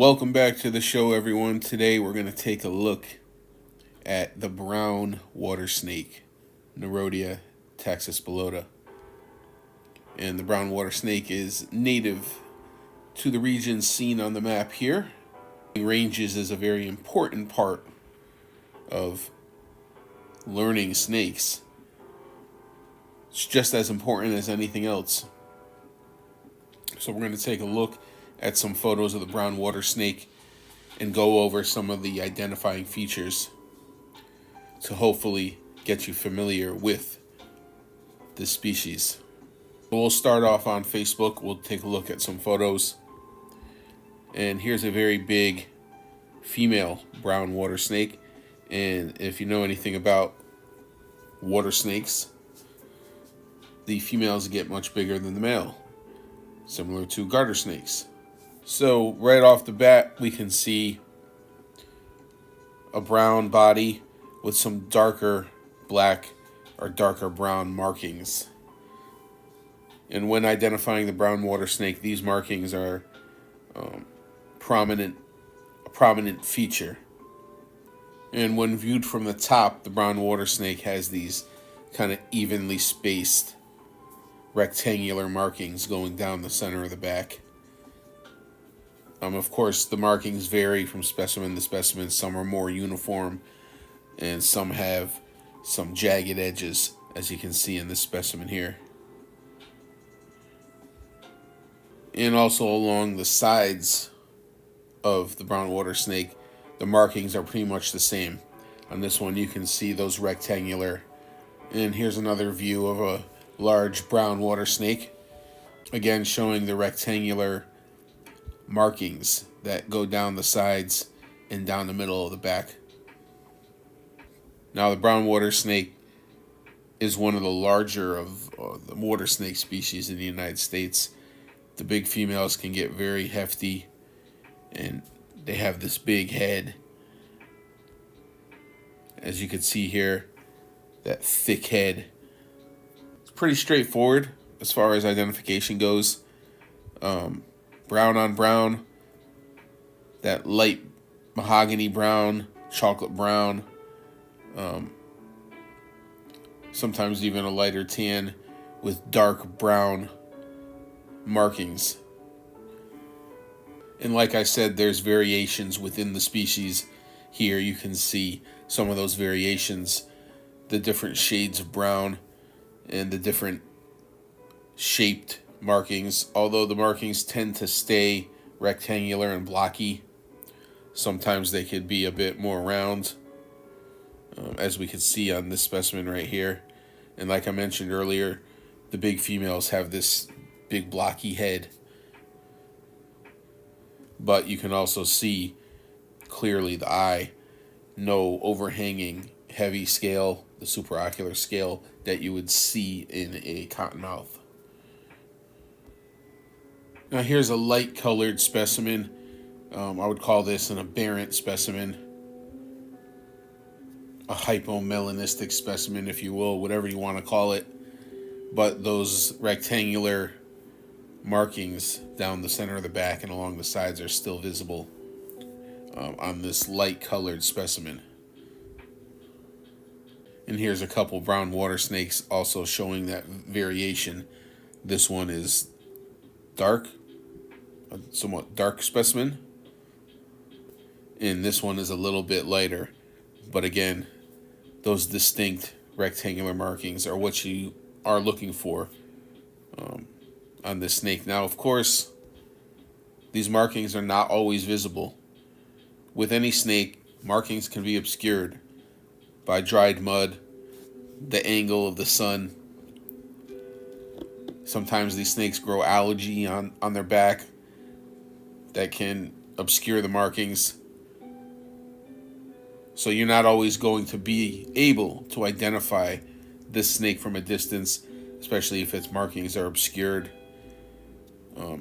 Welcome back to the show, everyone. Today we're going to take a look at the brown water snake, Nerodia taxus. And the brown water snake is native to the region seen on the map here. Ranges is a very important part of learning snakes. It's just as important as anything else. So we're going to take a look at some photos of the brown water snake and go over some of the identifying features to hopefully get you familiar with this species. We'll start off on Facebook. We'll take a look at some photos. And here's a very big female brown water snake. And if you know anything about water snakes, the females get much bigger than the male, similar to garter snakes. So right off the bat, we can see a brown body with some darker black or darker brown markings. And when identifying the brown water snake, these markings are a prominent feature. And when viewed from the top, the brown water snake has these kind of evenly spaced rectangular markings going down the center of the back. Of course, the markings vary from specimen to specimen. Some are more uniform, and some have some jagged edges, as you can see in this specimen here. And also along the sides of the brown water snake, the markings are pretty much the same. On this one, you can see those rectangular. And here's another view of a large brown water snake, again showing the rectangular markings that go down the sides and down the middle of the back. Now, the brown water snake is one of the larger of the water snake species in the United States. The big females can get very hefty, and they have this big head. As you can see here, that thick head. It's pretty straightforward as far as identification goes. Brown on brown, that light mahogany brown, chocolate brown, sometimes even a lighter tan with dark brown markings. And like I said, there's variations within the species. Here you can see some of those variations, the different shades of brown and the different shaped markings. Although the markings tend to stay rectangular and blocky, sometimes they could be a bit more round, as we can see on this specimen right here. And like I mentioned earlier, the big females have this big blocky head, but you can also see clearly the eye. No overhanging heavy scale, the supraocular scale that you would see in a cottonmouth. Now here's a light colored specimen. I would call this an aberrant specimen, a hypomelanistic specimen, if you will, whatever you want to call it. But those rectangular markings down the center of the back and along the sides are still visible on this light colored specimen. And here's a couple brown water snakes also showing that variation. This one is dark, a somewhat dark specimen, and this one is a little bit lighter. But again, those distinct rectangular markings are what you are looking for on this snake. Now, of course, these markings are not always visible. With any snake, markings can be obscured by dried mud, the angle of the sun. Sometimes these snakes grow algae on their back that can obscure the markings. So you're not always going to be able to identify this snake from a distance, especially if its markings are obscured.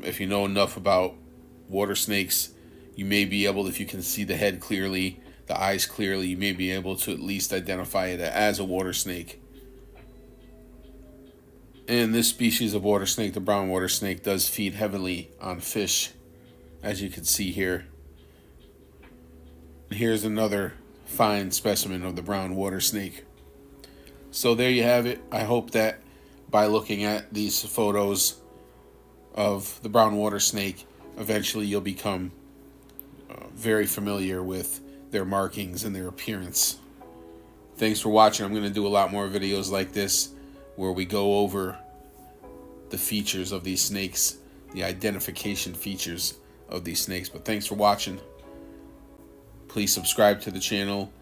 If you know enough about water snakes, you may be able, if you can see the head clearly, the eyes clearly, you may be able to at least identify it as a water snake. And this species of water snake, the brown water snake, does feed heavily on fish, as you can see here. Here's another fine specimen of the brown water snake. So there you have it. I hope that by looking at these photos of the brown water snake, eventually you'll become very familiar with their markings and their appearance. Thanks for watching. I'm going to do a lot more videos like this where we go over the features of these snakes, the identification features of these snakes. But thanks for watching. Please subscribe to the channel,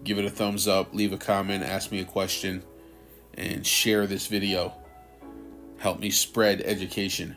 give it a thumbs up, leave a comment, ask me a question, and share this video. Help me spread education.